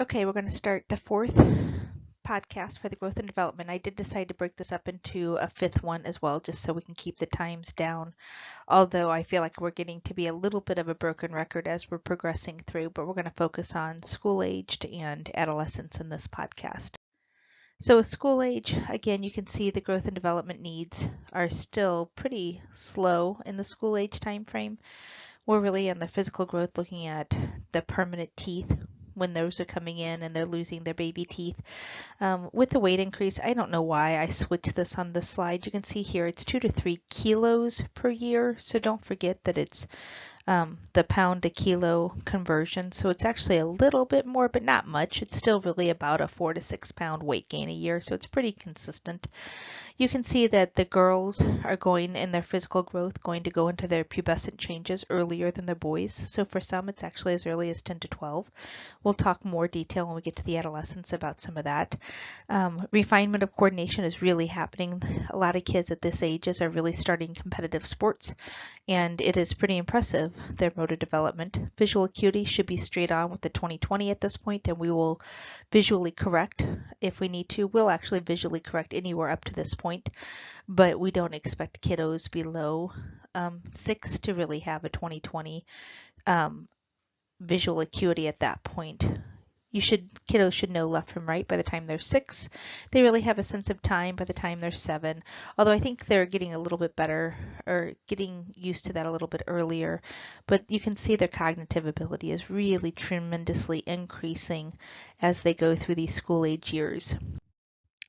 Okay, we're going to start the fourth podcast for the growth and development. I did decide to break this up into a fifth one as well, just so we can keep the times down. Although I feel like we're getting to be a little bit of a broken record as we're progressing through, but we're going to focus on school aged and adolescents in this podcast. So with school age, again, you can see the growth and development needs are still pretty slow in the school age time frame. We're really on the physical growth looking at the permanent teeth when those are coming in and they're losing their baby teeth. With the weight increase, I don't know why I switched this on this slide. You can see here it's 2 to 3 kilos per year. So don't forget that it's the pound to kilo conversion. So it's actually a little bit more, but not much. It's still really about a 4 to 6 pound weight gain a year. So it's pretty consistent. You can see that the girls are going in their physical growth, going to go into their pubescent changes earlier than the boys. So for some, it's actually as early as 10 to 12. We'll talk more detail when we get to the adolescents about some of that. Refinement of coordination is really happening. A lot of kids at this ages are really starting competitive sports, and it is pretty impressive, their motor development. Visual acuity should be straight on with the 20/20 at this point, and we will visually correct if we need to. We'll actually visually correct anywhere up to this point, but we don't expect kiddos below 6 to really have a 20/20 visual acuity at that point. Kiddos should know left from right by the time they're 6. They really have a sense of time by the time they're 7, although I think they're getting a little bit better or getting used to that a little bit earlier. But you can see their cognitive ability is really tremendously increasing as they go through these school age years.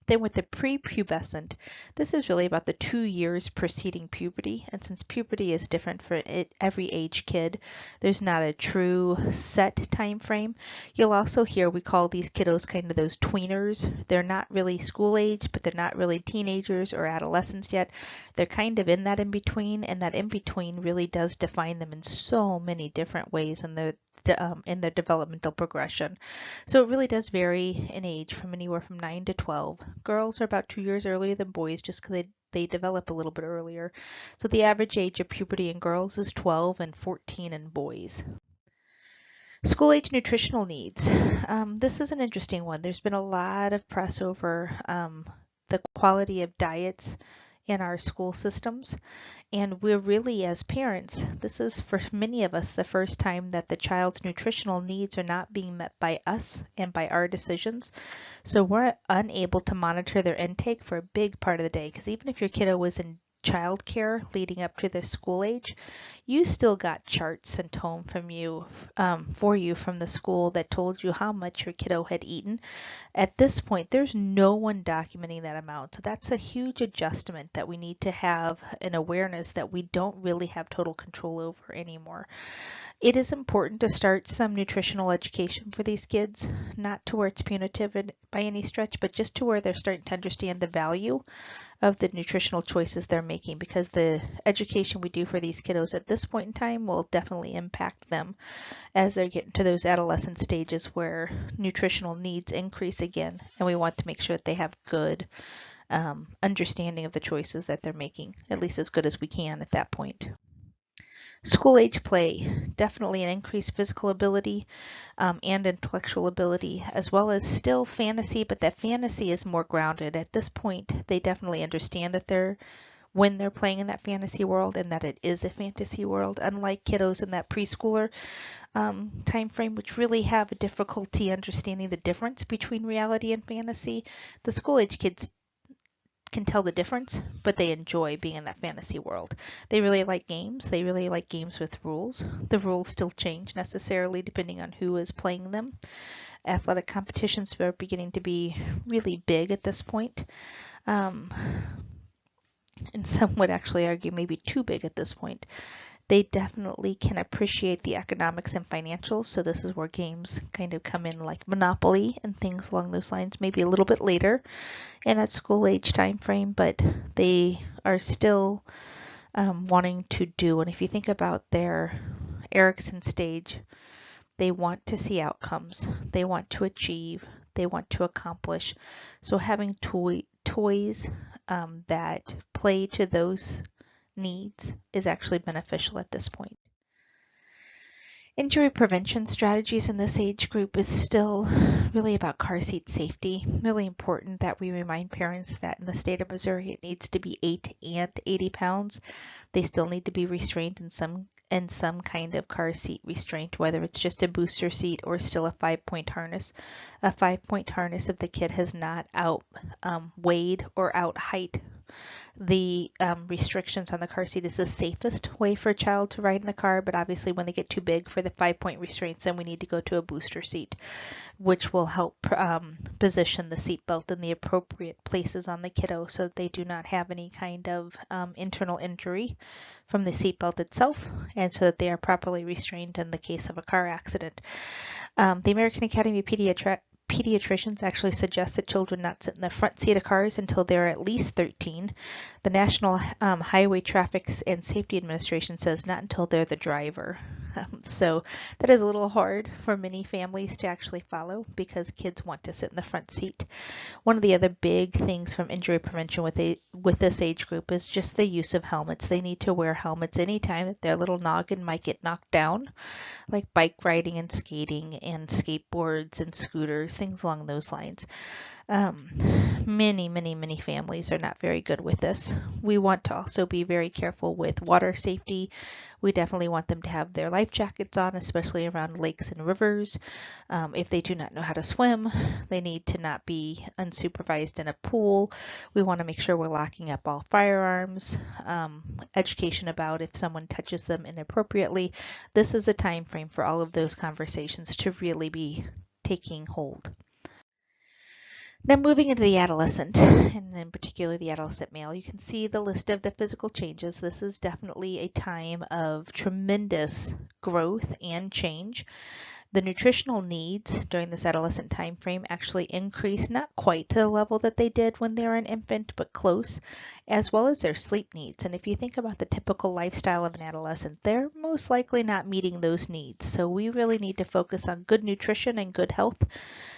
Then with the prepubescent, this is really about the 2 years preceding puberty. And since puberty is different for every age kid, there's not a true set time frame. You'll also hear we call these kiddos kind of those tweeners. They're not really school age, but they're not really teenagers or adolescents yet. They're kind of in that in between, and that in between really does define them in so many different ways in their developmental progression. So it really does vary in age from anywhere from 9 to 12. Girls are about 2 years earlier than boys just because they develop a little bit earlier. So the average age of puberty in girls is 12 and 14 in boys. School age nutritional needs. This is an interesting one. There's been a lot of press over the quality of diets in our school systems. And we're really, as parents, this is for many of us the first time that the child's nutritional needs are not being met by us and by our decisions. So we're unable to monitor their intake for a big part of the day, because even if your kiddo was in childcare leading up to the school age, you still got charts sent home from you from the school that told you how much your kiddo had eaten. At this point, there's no one documenting that amount. So that's a huge adjustment that we need to have an awareness that we don't really have total control over anymore. It is important to start some nutritional education for these kids, not to where it's punitive by any stretch, but just to where they're starting to understand the value of the nutritional choices they're making, because the education we do for these kiddos at this point in time will definitely impact them as they're getting to those adolescent stages where nutritional needs increase again, and we want to make sure that they have good understanding of the choices that they're making, at least as good as we can at that point. School age play, definitely an increased physical ability and intellectual ability, as well as still fantasy, but that fantasy is more grounded. At this point, they definitely understand that when they're playing in that fantasy world and that it is a fantasy world, unlike kiddos in that preschooler time frame, which really have a difficulty understanding the difference between reality and fantasy. The school age kids can tell the difference, but they enjoy being in that fantasy world. They really like games. They really like games with rules. The rules still change necessarily depending on who is playing them. Athletic competitions are beginning to be really big at this point. And some would actually argue maybe too big at this point. They definitely can appreciate the economics and financials, so this is where games kind of come in like Monopoly and things along those lines, maybe a little bit later in that school age time frame, but they are still wanting to do. And if you think about their Erickson stage, they want to see outcomes, they want to achieve, they want to accomplish. So having toys that play to those needs is actually beneficial at this point. Injury prevention strategies in this age group is still really about car seat safety. Really important that we remind parents that in the state of Missouri it needs to be 8 and 80 pounds. They still need to be restrained in some kind of car seat restraint, whether it's just a booster seat or still a 5-point harness. A 5-point harness if the kid has not weighed or out height the restrictions on the car seat is the safest way for a child to ride in the car, but obviously when they get too big for the 5-point restraints, then we need to go to a booster seat, which will help position the seat belt in the appropriate places on the kiddo so that they do not have any kind of internal injury from the seat belt itself, and so that they are properly restrained in the case of a car accident. The American Academy of Pediatricians actually suggest that children not sit in the front seat of cars until they're at least 13. The National Highway Traffic and Safety Administration says not until they're the driver. So that is a little hard for many families to actually follow because kids want to sit in the front seat. One of the other big things from injury prevention with this age group is just the use of helmets. They need to wear helmets anytime that their little noggin might get knocked down, like bike riding and skating and skateboards and scooters, things along those lines. Many families are not very good with this. We want to also be very careful with water safety. We definitely want them to have their life jackets on, especially around lakes and rivers. If they do not know how to swim, they need to not be unsupervised in a pool. We want to make sure we're locking up all firearms. Education about if someone touches them inappropriately. This is a time frame for all of those conversations to really be taking hold. Now moving into the adolescent, and in particular the adolescent male, you can see the list of the physical changes. This is definitely a time of tremendous growth and change. The nutritional needs during this adolescent time frame actually increase, not quite to the level that they did when they were an infant, but close, as well as their sleep needs. And if you think about the typical lifestyle of an adolescent, they're most likely not meeting those needs. So we really need to focus on good nutrition and good health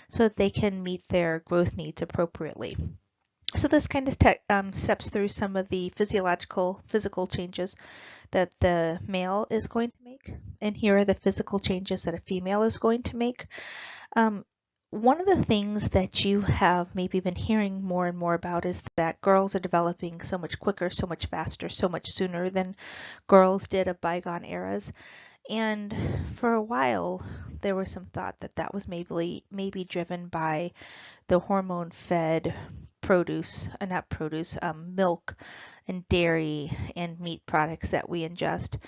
so that they can meet their growth needs appropriately. So this kind of steps through some of the physical changes that the male is going to make, and here are the physical changes that a female is going to make. One of the things that you have maybe been hearing more and more about is that girls are developing so much quicker, so much faster, so much sooner than girls did of bygone eras. And for a while, there was some thought that that was maybe driven by the hormone-fed milk and dairy and meat products that we ingest.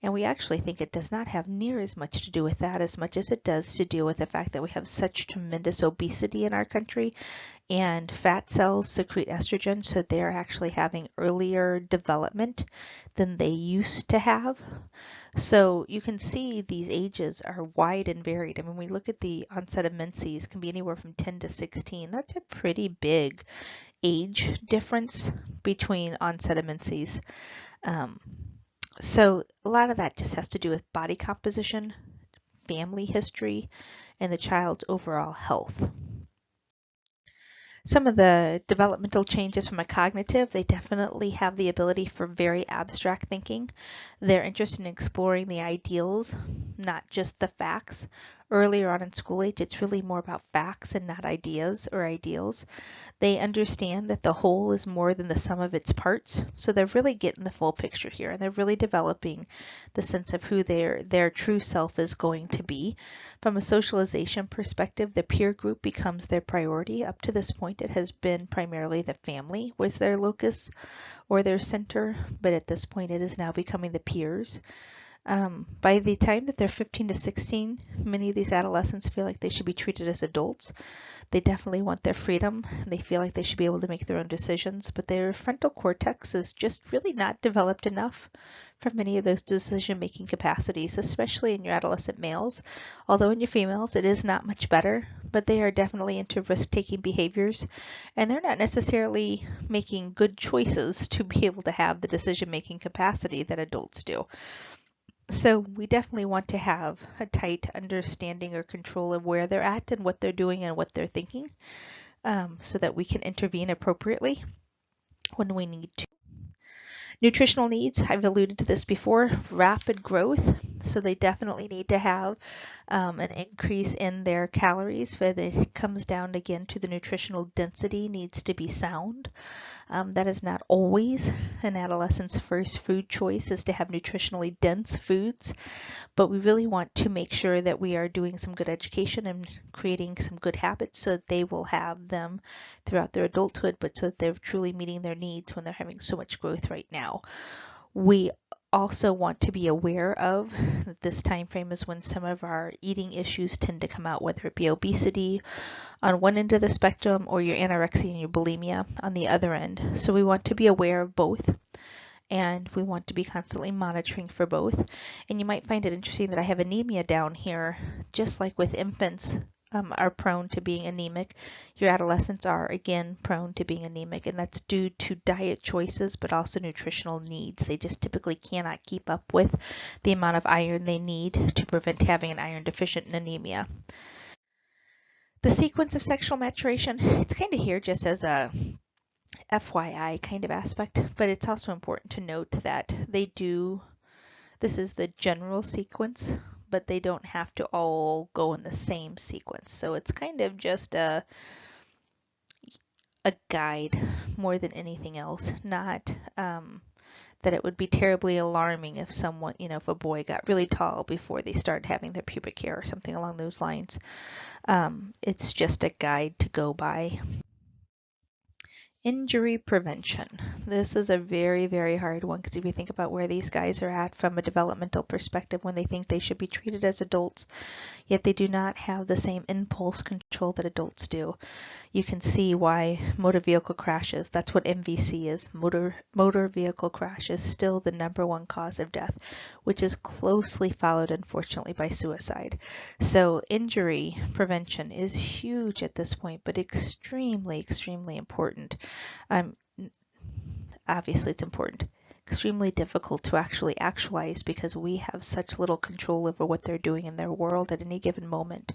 And we actually think it does not have near as much to do with that as much as it does to do with the fact that we have such tremendous obesity in our country, and fat cells secrete estrogen, so they're actually having earlier development than they used to have. So you can see these ages are wide and varied. I mean, we look at the onset of menses can be anywhere from 10 to 16. That's a pretty big age difference between onset of menses. So a lot of that just has to do with body composition, family history, and the child's overall health. Some of the developmental changes from a cognitive, they definitely have the ability for very abstract thinking. They're interested in exploring the ideals, not just the facts. Earlier on in school age, it's really more about facts and not ideas or ideals. They understand that the whole is more than the sum of its parts, so they're really getting the full picture here, and they're really developing the sense of who their true self is going to be. From a socialization perspective, the peer group becomes their priority. Up to this point, it has been primarily the family was their locus or their center, but at this point it is now becoming the peers. By the time that they're 15 to 16, many of these adolescents feel like they should be treated as adults. They definitely want their freedom. They feel like they should be able to make their own decisions, but their frontal cortex is just really not developed enough for many of those decision-making capacities, especially in your adolescent males. Although in your females, it is not much better, but they are definitely into risk-taking behaviors, and they're not necessarily making good choices to be able to have the decision-making capacity that adults do. So we definitely want to have a tight understanding or control of where they're at and what they're doing and what they're thinking, so that we can intervene appropriately when we need to. Nutritional needs, I've alluded to this before, rapid growth So they definitely need to have an increase in their calories, but it comes down again to the nutritional density needs to be sound. That is not always an adolescent's first food choice is to have nutritionally dense foods, but we really want to make sure that we are doing some good education and creating some good habits so that they will have them throughout their adulthood, but so that they're truly meeting their needs when they're having so much growth right now. We also want to be aware of that this time frame is when some of our eating issues tend to come out, whether it be obesity on one end of the spectrum or your anorexia and your bulimia on the other end. So we want to be aware of both, and we want to be constantly monitoring for both. And you might find it interesting that I have anemia down here, just like with infants are prone to being anemic. Your adolescents are again prone to being anemic, and that's due to diet choices but also nutritional needs. They just typically cannot keep up with the amount of iron they need to prevent having an iron deficient anemia. The sequence of sexual maturation, it's kind of here just as a FYI kind of aspect, but it's also important to note that this is the general sequence, but they don't have to all go in the same sequence. So it's kind of just a guide more than anything else, not that it would be terribly alarming if someone, if a boy got really tall before they started having their pubic hair or something along those lines. It's just a guide to go by. Injury prevention. This is a very, very hard one because if you think about where these guys are at from a developmental perspective when they think they should be treated as adults, yet they do not have the same impulse control that adults do. You can see why motor vehicle crashes, that's what MVC is, motor vehicle crash is still the #1 cause of death, which is closely followed, unfortunately, by suicide. So injury prevention is huge at this point, but extremely, extremely important. Obviously it's important. Extremely difficult to actually actualize because we have such little control over what they're doing in their world at any given moment.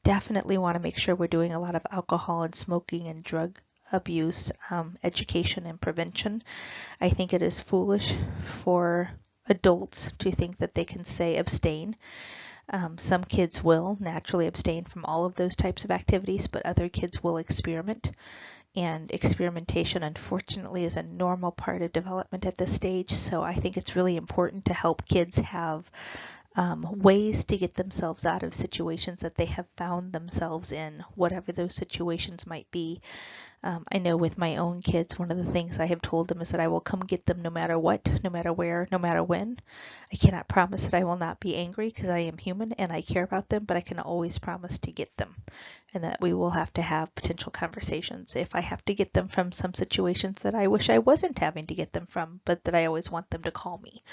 Definitely want to make sure we're doing a lot of alcohol and smoking and drug abuse education and prevention. I think it is foolish for adults to think that they can say abstain. Some kids will naturally abstain from all of those types of activities, but other kids will experiment. And experimentation, unfortunately, is a normal part of development at this stage. So I think it's really important to help kids have ways to get themselves out of situations that they have found themselves in, whatever those situations might be. I know with my own kids, one of the things I have told them is that I will come get them no matter what, no matter where, no matter when. I cannot promise that I will not be angry because I am human and I care about them, but I can always promise to get them and that we will have to have potential conversations. If I have to get them from some situations that I wish I wasn't having to get them from, but that I always want them to call me.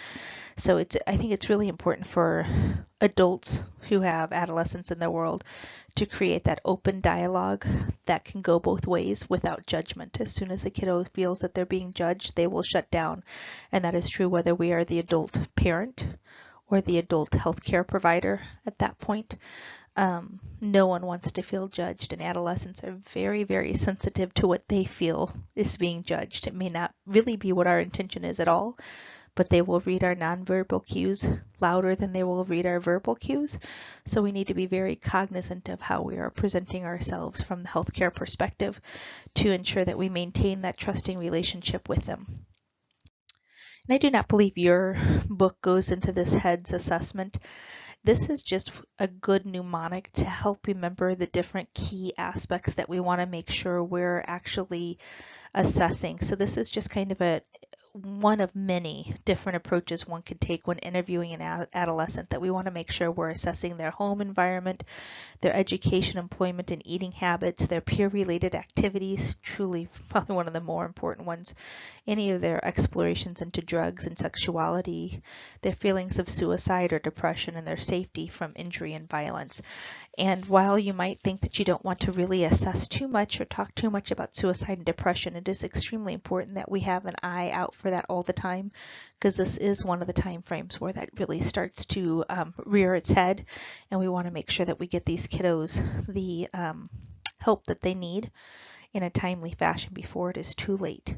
So I think it's really important for adults who have adolescents in their world to create that open dialogue that can go both ways without judgment. As soon as a kiddo feels that they're being judged, they will shut down. And that is true whether we are the adult parent or the adult healthcare provider at that point. No one wants to feel judged, and adolescents are very, very sensitive to what they feel is being judged. It may not really be what our intention is at all, but they will read our nonverbal cues louder than they will read our verbal cues. So we need to be very cognizant of how we are presenting ourselves from the healthcare perspective to ensure that we maintain that trusting relationship with them. And I do not believe your book goes into this HEADS assessment. This is just a good mnemonic to help remember the different key aspects that we want to make sure we're actually assessing. So this is just kind of one of many different approaches one could take when interviewing an adolescent, that we want to make sure we're assessing their home environment, their education, employment, and eating habits, their peer-related activities, truly probably one of the more important ones, any of their explorations into drugs and sexuality, their feelings of suicide or depression, and their safety from injury and violence. And while you might think that you don't want to really assess too much or talk too much about suicide and depression, it is extremely important that we have an eye out for that all the time, because this is one of the time frames where that really starts to rear its head, and we want to make sure that we get these kiddos the help that they need in a timely fashion before it is too late.